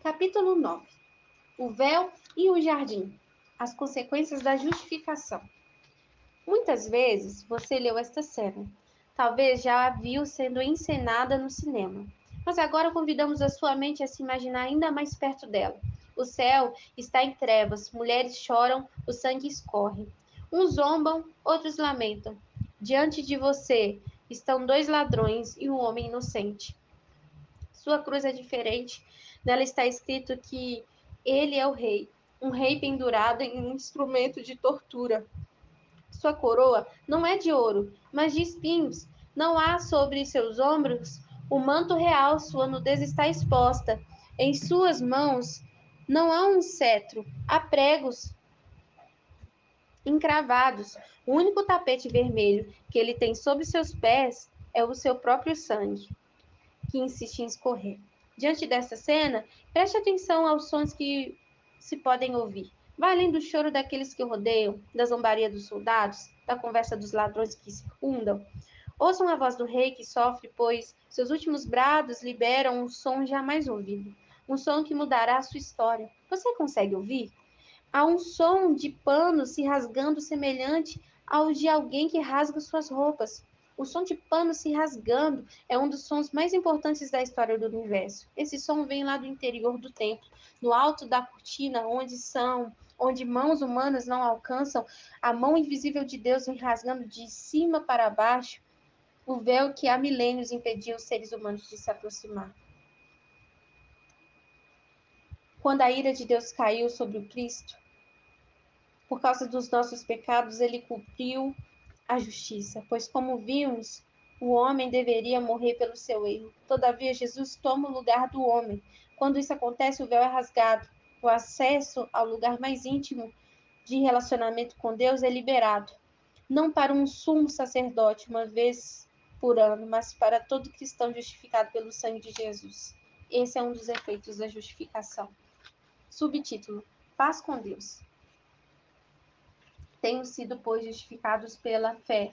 Capítulo 9. O véu e o jardim. As consequências da justificação. Muitas vezes você leu esta cena. Talvez já a viu sendo encenada no cinema. Mas agora convidamos a sua mente a se imaginar ainda mais perto dela. O céu está em trevas, mulheres choram, o sangue escorre. Uns zombam, outros lamentam. Diante de você estão dois ladrões e um homem inocente. Sua cruz é diferente. Nela está escrito que ele é o rei, um rei pendurado em um instrumento de tortura. Sua coroa não é de ouro, mas de espinhos. Não há sobre seus ombros o manto real, sua nudez está exposta. Em suas mãos não há um cetro, há pregos encravados. O único tapete vermelho que ele tem sob seus pés é o seu próprio sangue, que insiste em escorrer. Diante dessa cena, preste atenção aos sons que se podem ouvir. Vá além do choro daqueles que o rodeiam, da zombaria dos soldados, da conversa dos ladrões que circundam. Ouçam a voz do rei que sofre, pois seus últimos brados liberam um som jamais ouvido. Um som que mudará a sua história. Você consegue ouvir? Há um som de pano se rasgando semelhante ao de alguém que rasga suas roupas. O som de pano se rasgando é um dos sons mais importantes da história do universo. Esse som vem lá do interior do templo, no alto da cortina, onde mãos humanas não alcançam, a mão invisível de Deus vem rasgando de cima para baixo o véu que há milênios impedia os seres humanos de se aproximar. Quando a ira de Deus caiu sobre o Cristo, por causa dos nossos pecados, ele cumpriu a justiça, pois, como vimos, o homem deveria morrer pelo seu erro. Todavia, Jesus toma o lugar do homem. Quando isso acontece, o véu é rasgado. O acesso ao lugar mais íntimo de relacionamento com Deus é liberado. Não para um sumo sacerdote, uma vez por ano, mas para todo cristão justificado pelo sangue de Jesus. Esse é um dos efeitos da justificação. Subtítulo: Paz com Deus. Temos sido, pois, justificados pela fé.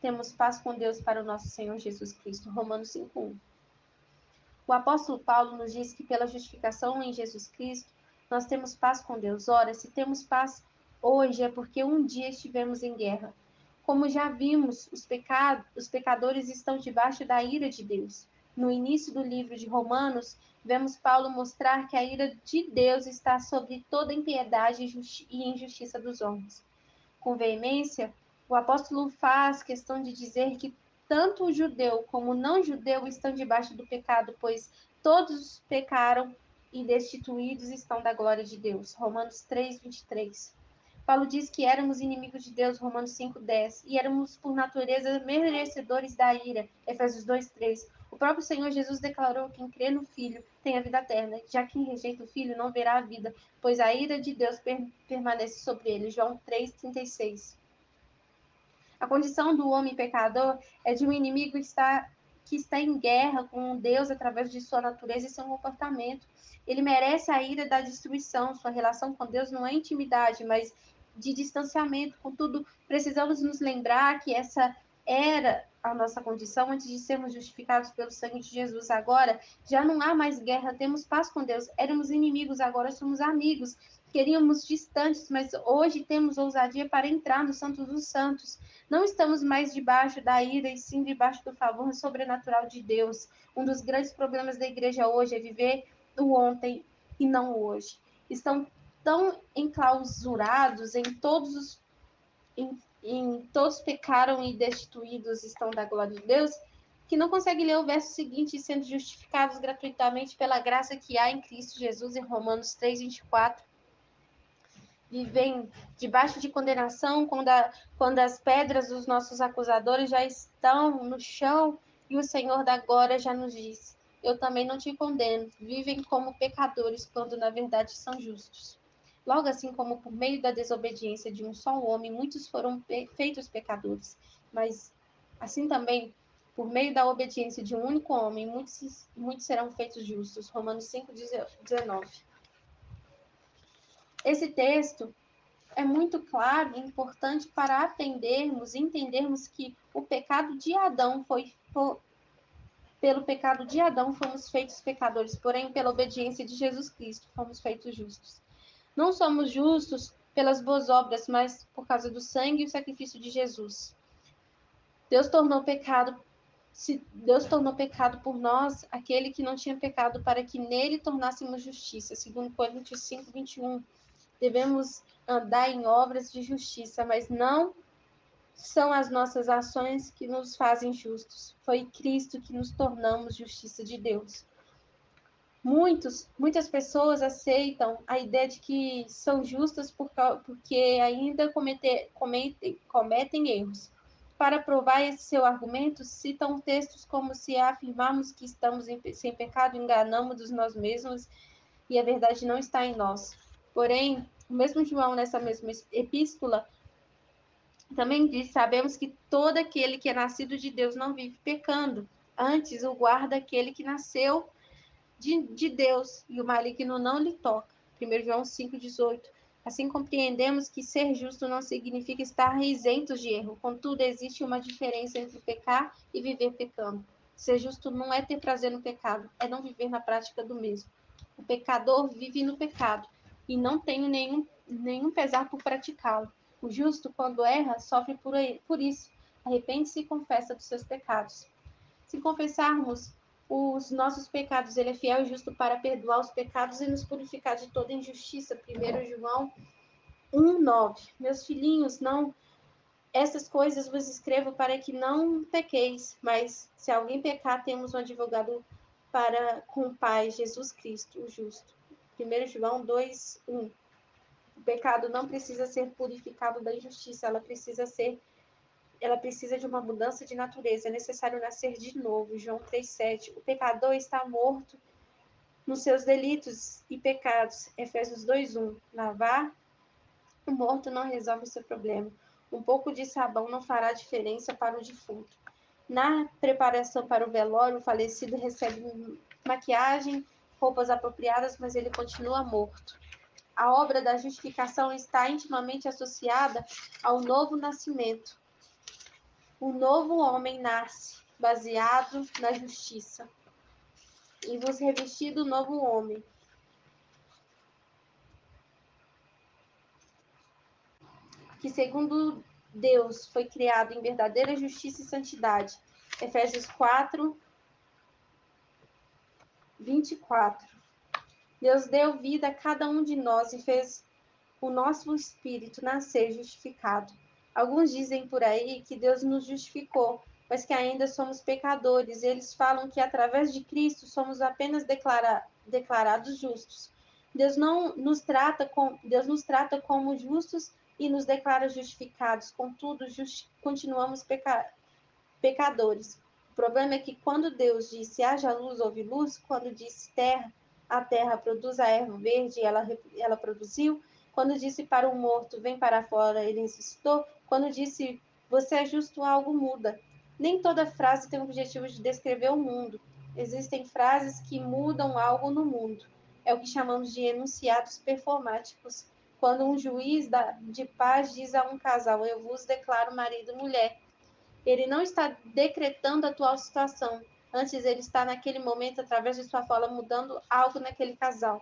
Temos paz com Deus para o nosso Senhor Jesus Cristo. Romanos 5:1. O apóstolo Paulo nos diz que pela justificação em Jesus Cristo, nós temos paz com Deus. Ora, se temos paz hoje é porque um dia estivemos em guerra. Como já vimos, os pecadores estão debaixo da ira de Deus. No início do livro de Romanos, vemos Paulo mostrar que a ira de Deus está sobre toda impiedade e injustiça dos homens. Com veemência, o apóstolo faz questão de dizer que tanto o judeu como o não-judeu estão debaixo do pecado, pois todos pecaram e destituídos estão da glória de Deus. Romanos 3:23. Paulo diz que éramos inimigos de Deus, Romanos 5:10, e éramos por natureza merecedores da ira, Efésios 2:3. O próprio Senhor Jesus declarou que quem crê no Filho tem a vida eterna, já quem rejeita o Filho não verá a vida, pois a ira de Deus permanece sobre ele, João 3:36. A condição do homem pecador é de um inimigo que está em guerra com Deus através de sua natureza e seu comportamento. Ele merece a ira da destruição. Sua relação com Deus não é intimidade, mas de distanciamento. Contudo, precisamos nos lembrar que essa era a nossa condição antes de sermos justificados pelo sangue de Jesus. Agora, já não há mais guerra, temos paz com Deus. Éramos inimigos, agora somos amigos. Queríamos distantes, mas hoje temos ousadia para entrar no Santo dos Santos. Não estamos mais debaixo da ira, e sim debaixo do favor sobrenatural de Deus. Um dos grandes problemas da igreja hoje é viver o ontem e não o hoje. Estão tão enclausurados em todos pecaram e destituídos estão da glória de Deus, que não consegue ler o verso seguinte, sendo justificados gratuitamente pela graça que há em Cristo Jesus, em Romanos 3:24. Vivem debaixo de condenação quando as pedras dos nossos acusadores já estão no chão e o Senhor da glória já nos diz: eu também não te condeno. Vivem como pecadores quando na verdade são justos. Logo assim como por meio da desobediência de um só homem, muitos foram feitos pecadores, mas assim também por meio da obediência de um único homem, muitos serão feitos justos. Romanos 5:19. Esse texto é muito claro e importante para aprendermos e entendermos que o pecado de Adão Pelo pecado de Adão fomos feitos pecadores, porém pela obediência de Jesus Cristo fomos feitos justos. Não somos justos pelas boas obras, mas por causa do sangue e o sacrifício de Jesus. Deus tornou pecado por nós aquele que não tinha pecado, para que nele tornássemos justiça. Segundo Coríntios 5, 21. Devemos andar em obras de justiça, mas não são as nossas ações que nos fazem justos. Foi Cristo que nos tornamos justiça de Deus. Muitas pessoas aceitam a ideia de que são justas porque ainda cometem erros. Para provar esse seu argumento, citam textos como se afirmarmos que estamos sem pecado, enganamos nós mesmos e a verdade não está em nós. Porém, o mesmo João, nessa mesma epístola, também diz: sabemos que todo aquele que é nascido de Deus não vive pecando. Antes, o guarda aquele que nasceu de Deus, e o maligno não lhe toca. 1 João 5,18. Assim compreendemos que ser justo não significa estar isentos de erro. Contudo, existe uma diferença entre pecar e viver pecando. Ser justo não é ter prazer no pecado, é não viver na prática do mesmo. O pecador vive no pecado e não tem nenhum pesar por praticá-lo. O justo, quando erra, sofre por isso. Arrepende-se e confessa dos seus pecados. Se confessarmos os nossos pecados, ele é fiel e justo para perdoar os pecados e nos purificar de toda injustiça. 1 João 1,9. Meus filhinhos, não essas coisas vos escrevo para que não pequeis, mas se alguém pecar, temos um advogado para com o Pai, Jesus Cristo, o justo. 1 João 2,1. O pecado não precisa ser purificado da injustiça, ela precisa de uma mudança de natureza, é necessário nascer de novo. João 3,7. O pecador está morto nos seus delitos e pecados. Efésios 2,1. Lavar o morto não resolve o seu problema. Um pouco de sabão não fará diferença para o defunto. Na preparação para o velório, o falecido recebe maquiagem, roupas apropriadas, mas ele continua morto. A obra da justificação está intimamente associada ao novo nascimento. O novo homem nasce, baseado na justiça, e vos revesti do novo homem, que segundo Deus foi criado em verdadeira justiça e santidade. Efésios 4, 24. Deus deu vida a cada um de nós e fez o nosso espírito nascer justificado. Alguns dizem por aí que Deus nos justificou, mas que ainda somos pecadores. Eles falam que através de Cristo somos apenas declarados justos. Deus nos trata como justos e nos declara justificados. Contudo, continuamos pecadores. O problema é que quando Deus disse haja luz, houve luz. Quando disse terra, a terra produz a erva verde, ela produziu. Quando disse para o morto, vem para fora, ele ressuscitou. Quando disse você é justo, algo muda. Nem toda frase tem o objetivo de descrever o mundo. Existem frases que mudam algo no mundo. É o que chamamos de enunciados performáticos. Quando um juiz de paz diz a um casal, eu vos declaro marido e mulher, ele não está decretando a atual situação. Antes, ele está naquele momento, através de sua fala, mudando algo naquele casal.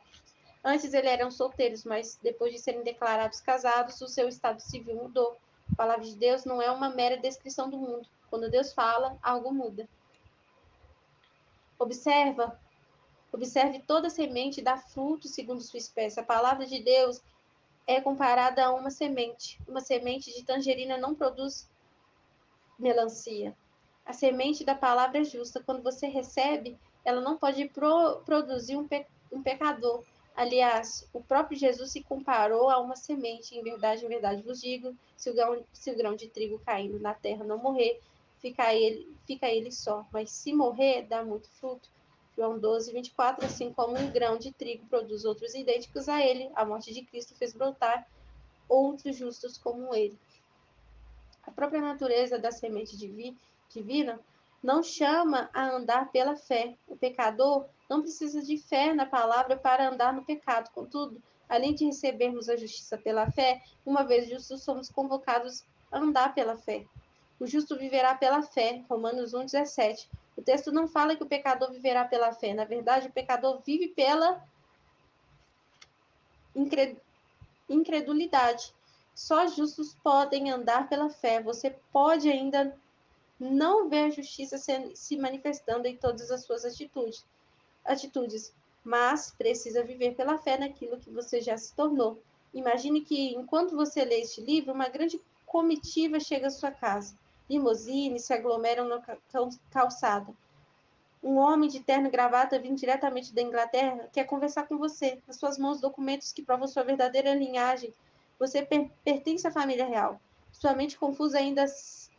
Antes, eles eram solteiros, mas depois de serem declarados casados, o seu estado civil mudou. A palavra de Deus não é uma mera descrição do mundo. Quando Deus fala, algo muda. Observe toda semente dá fruto segundo sua espécie. A palavra de Deus é comparada a uma semente. Uma semente de tangerina não produz melancia. A semente da palavra é justa. Quando você recebe, ela não pode produzir um pecador. Aliás, o próprio Jesus se comparou a uma semente. Em verdade vos digo, se o grão de trigo caindo na terra não morrer, fica ele só. Mas se morrer, dá muito fruto. João 12, 24. Assim como um grão de trigo produz outros idênticos a ele, a morte de Cristo fez brotar outros justos como ele. A própria natureza da semente divina não chama a andar pela fé. O pecador não precisa de fé na palavra para andar no pecado. Contudo, além de recebermos a justiça pela fé, uma vez justos, somos convocados a andar pela fé. O justo viverá pela fé. Romanos 1,17. O texto não fala que o pecador viverá pela fé. Na verdade, o pecador vive pela incredulidade. Só justos podem andar pela fé. Você pode ainda não ver a justiça se manifestando em todas as suas atitudes, mas precisa viver pela fé naquilo que você já se tornou. Imagine que, enquanto você lê este livro, uma grande comitiva chega à sua casa. Limousines se aglomeram na calçada. Um homem de terno e gravata vindo diretamente da Inglaterra quer conversar com você. Nas suas mãos, documentos que provam sua verdadeira linhagem. Você pertence à família real. Sua mente confusa ainda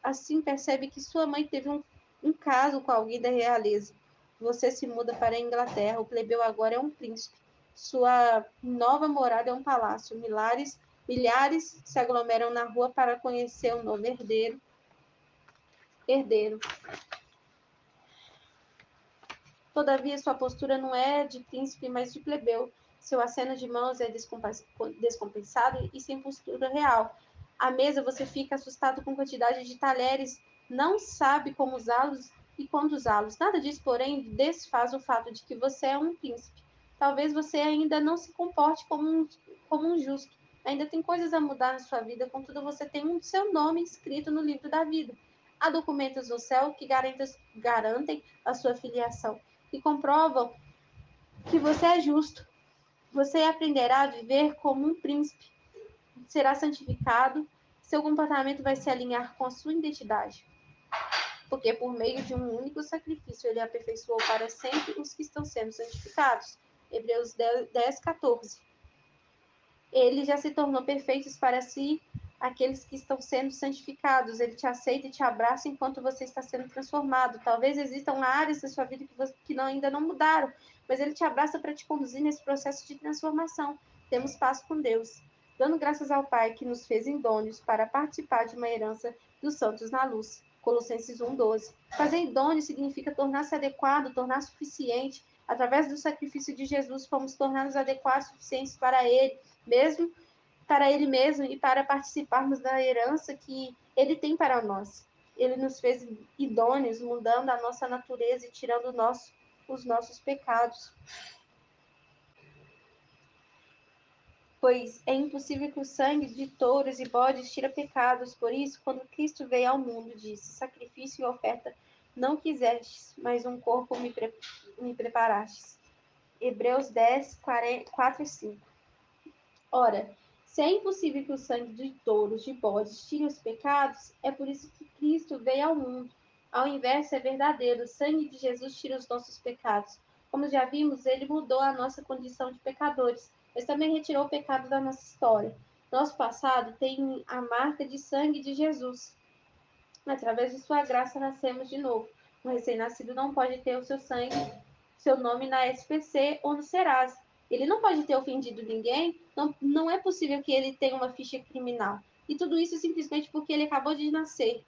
assim percebe que sua mãe teve um caso com alguém da realeza. Você se muda para a Inglaterra. O plebeu agora é um príncipe. Sua nova morada é um palácio. Milhares se aglomeram na rua para conhecer o novo herdeiro. Todavia, sua postura não é de príncipe, mas de plebeu. Seu aceno de mãos é descompensado e sem postura real. À mesa, você fica assustado com a quantidade de talheres, não sabe como usá-los e quando usá-los. Nada disso, porém, desfaz o fato de que você é um príncipe. Talvez você ainda não se comporte como um justo. Ainda tem coisas a mudar na sua vida, contudo, você tem um seu nome escrito no livro da vida. Há documentos no céu que garantem a sua filiação e comprovam que você é justo. Você aprenderá a viver como um príncipe, será santificado, seu comportamento vai se alinhar com a sua identidade, porque por meio de um único sacrifício ele aperfeiçoou para sempre os que estão sendo santificados. Hebreus 10, 14. Ele já se tornou perfeitos para si aqueles que estão sendo santificados. Ele te aceita e te abraça enquanto você está sendo transformado. Talvez existam áreas da sua vida que ainda não mudaram, mas ele te abraça para te conduzir nesse processo de transformação. Temos paz com Deus, dando graças ao Pai que nos fez idôneos para participar de uma herança dos santos na luz. Colossenses 1:12. Fazer idôneo significa tornar-se adequado, tornar suficiente. Através do sacrifício de Jesus, fomos tornados adequados, suficientes para Ele mesmo para ele mesmo e para participarmos da herança que ele tem para nós. Ele nos fez idôneos, mudando a nossa natureza e tirando os nossos pecados. Pois é impossível que o sangue de touros e bodes tire pecados. Por isso, quando Cristo veio ao mundo, disse: sacrifício e oferta não quisestes, mas um corpo me preparastes. Hebreus 10, 4 e 5. Ora, se é impossível que o sangue de touros, de bodes, tire os pecados, é por isso que Cristo veio ao mundo. Ao inverso, é verdadeiro, o sangue de Jesus tira os nossos pecados. Como já vimos, ele mudou a nossa condição de pecadores, mas também retirou o pecado da nossa história. Nosso passado tem a marca de sangue de Jesus. Através de sua graça, nascemos de novo. O recém-nascido não pode ter o seu sangue, seu nome na SPC ou no Serasa. Ele não pode ter ofendido ninguém, não é possível que ele tenha uma ficha criminal. E tudo isso simplesmente porque ele acabou de nascer.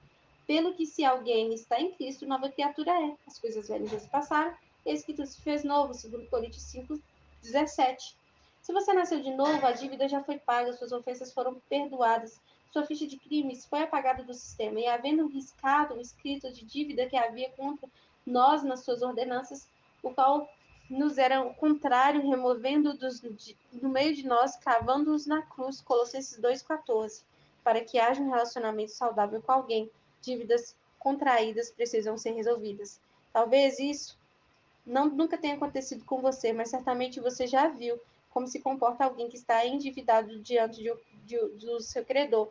Pelo que se alguém está em Cristo, nova criatura é. As coisas velhas já se passaram, eis que tudo se fez novo, segundo Coríntios 5:17. Se você nasceu de novo, a dívida já foi paga, suas ofensas foram perdoadas, sua ficha de crimes foi apagada do sistema, e havendo riscado o escrito de dívida que havia contra nós nas suas ordenanças, o qual nos era contrário, removendo do meio de nós, cravando-os na cruz, Colossenses 2:14, para que haja um relacionamento saudável com alguém. Dívidas contraídas precisam ser resolvidas. Talvez isso nunca tenha acontecido com você, mas certamente você já viu como se comporta alguém que está endividado diante do seu credor.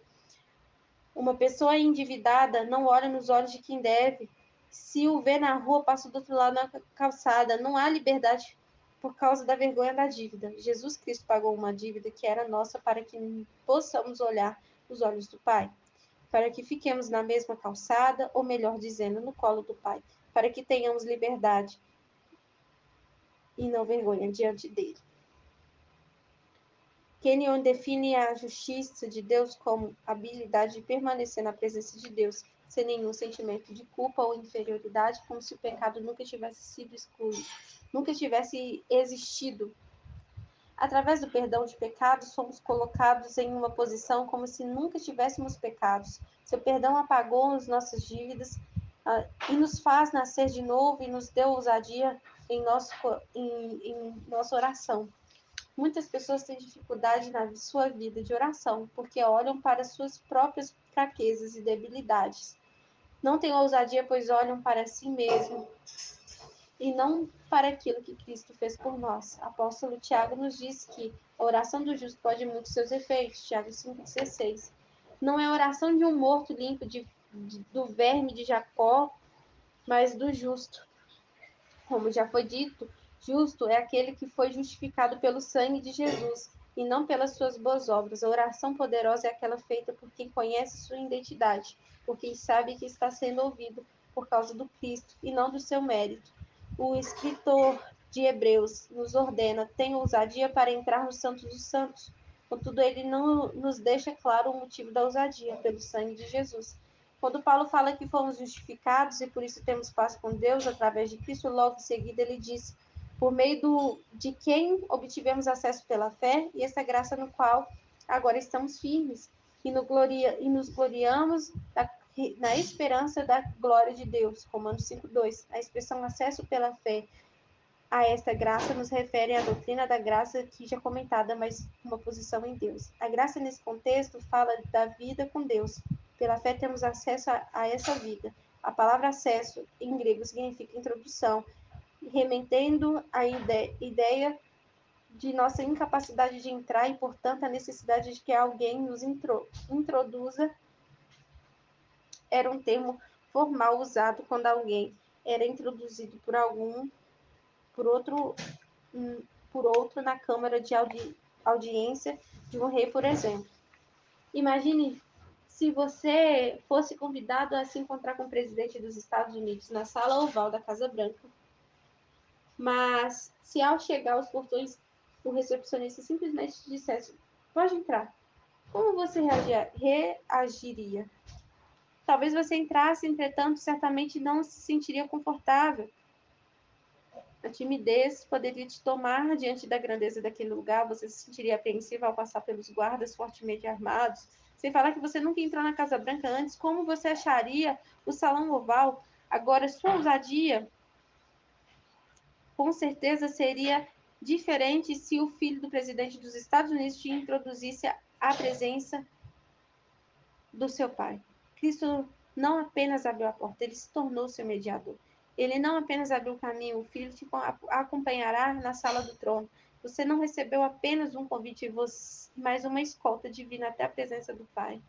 Uma pessoa endividada não olha nos olhos de quem deve. Se o vê na rua, passa do outro lado na calçada. Não há liberdade por causa da vergonha da dívida. Jesus Cristo pagou uma dívida que era nossa para que possamos olhar os olhos do Pai, para que fiquemos na mesma calçada, ou melhor dizendo, no colo do Pai, para que tenhamos liberdade e não vergonha diante dele. Kenyon define a justiça de Deus como a habilidade de permanecer na presença de Deus sem nenhum sentimento de culpa ou inferioridade, como se o pecado nunca tivesse sido excluído, nunca tivesse existido. Através do perdão de pecados, somos colocados em uma posição como se nunca tivéssemos pecados. Seu perdão apagou as nossas dívidas e nos faz nascer de novo e nos deu ousadia em nossa oração. Muitas pessoas têm dificuldade na sua vida de oração porque olham para suas próprias fraquezas e debilidades. Não têm ousadia, pois olham para si mesmo e não para aquilo que Cristo fez por nós. Apóstolo Tiago nos diz que a oração do justo pode muito seus efeitos, Tiago 5,16. Não é a oração de um morto limpo do verme de Jacó, mas do justo. Como já foi dito, justo é aquele que foi justificado pelo sangue de Jesus e não pelas suas boas obras. A oração poderosa é aquela feita por quem conhece sua identidade, por quem sabe que está sendo ouvido por causa do Cristo e não do seu mérito. O escritor de Hebreus nos ordena: tenha ousadia para entrar no Santo dos Santos. Contudo, ele não nos deixa claro o motivo da ousadia, pelo sangue de Jesus. Quando Paulo fala que fomos justificados e por isso temos paz com Deus através de Cristo, logo em seguida ele diz: por meio de quem obtivemos acesso pela fé, e essa graça no qual agora estamos firmes e nos gloriamos na esperança da glória de Deus. Romanos 5,2. A expressão acesso pela fé a esta graça nos refere à doutrina da graça que já comentada, mas uma posição em Deus. A graça nesse contexto fala da vida com Deus. Pela fé temos acesso a essa vida. A palavra acesso em grego significa introdução, remetendo à ideia de nossa incapacidade de entrar e, portanto, a necessidade de que alguém nos introduza. Era um termo formal usado quando alguém era introduzido por outro por outro na Câmara de Audiência de um rei, por exemplo. Imagine se você fosse convidado a se encontrar com o presidente dos Estados Unidos na sala oval da Casa Branca, mas se ao chegar aos portões o recepcionista simplesmente dissesse: pode entrar, como você reagiria? Talvez você entrasse, entretanto, certamente não se sentiria confortável. A timidez poderia te tomar diante da grandeza daquele lugar, você se sentiria apreensivo ao passar pelos guardas fortemente armados. Sem falar que você nunca entrou na Casa Branca antes, como você acharia o Salão Oval? Agora, sua ousadia, com certeza, seria diferente se o filho do presidente dos Estados Unidos te introduzisse à presença do seu pai. Cristo não apenas abriu a porta, ele se tornou seu mediador. Ele não apenas abriu o caminho, o filho te acompanhará na sala do trono. Você não recebeu apenas um convite, mas uma escolta divina até a presença do Pai.